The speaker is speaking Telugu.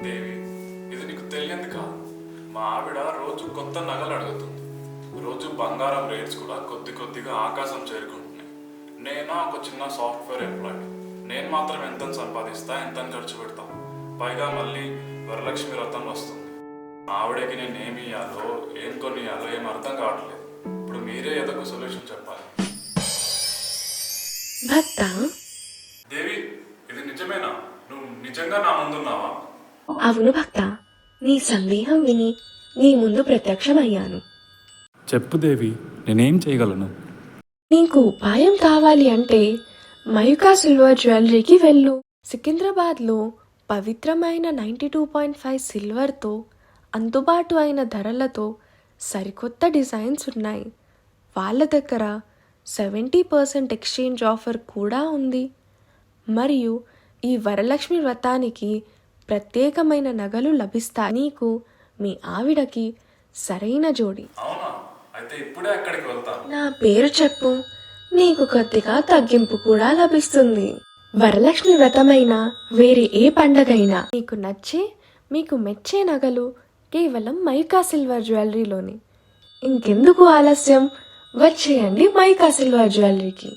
దేవి, ఇది నీకు తెలియంది కాదు. మా ఆవిడ రోజు కొత్త నగలు అడుగుతుంది. రోజు బంగారం రేట్స్ కూడా కొద్ది కొద్దిగా ఆకాశం చేరుకుంటున్నాయి. నేను ఒక చిన్న సాఫ్ట్వేర్ ఎంప్లాయీ. నేను మాత్రం ఎంత సంపాదిస్తా, ఎంత ఖర్చు పెడతా. పైగా మళ్ళీ వరలక్ష్మి వ్రతం వస్తుంది. ఆవిడకి నేను ఏమి ఇయ్యాలో, ఏం కొనియాలో ఏం అర్థం కావట్లేదు. ఇప్పుడు మీరే ఏదో ఒక సొల్యూషన్ చెప్పాలి. భక్త, దేవి, ఇది నిజమేనా? నువ్వు నిజంగా నా ముందున్నావా? అవును భక్త, నీ సందేహం విని నీ ముందు ప్రత్యక్షమయ్యాను. చెప్పు దేవి, నేనేం చేయగలను? నీకు ఉపాయం కావాలి అంటే మయూకా సిల్వర్ జ్యువెలరీకి వెళ్ళు. సికింద్రాబాద్లో పవిత్రమైన 92.5 సిల్వర్తో అందుబాటు అయిన ధరలతో సరికొత్త డిజైన్స్ ఉన్నాయి. వాళ్ళ దగ్గర 70% ఎక్స్చేంజ్ ఆఫర్ కూడా ఉంది. మరియు ఈ వరలక్ష్మి వ్రతానికి ప్రత్యేకమైన నగలు లభిస్తాయి. నీకు మీ ఆవిడకి సరైన జోడి. అవునా? అయితే ఇప్పుడే అక్కడికి వెళ్తాను. నా పేరు చెప్పు, నీకు కొద్దిగా తగ్గింపు కూడా లభిస్తుంది. వరలక్ష్మి వ్రతమైనా వేరే ఏ పండగైనా నీకు నచ్చే, మీకు మెచ్చే నగలు కేవలం మయూకా సిల్వర్ జ్యువెలరీలోని. ఇంకెందుకు ఆలస్యం, వచ్చేయండి మయూకా సిల్వర్ జ్యువెలరీకి.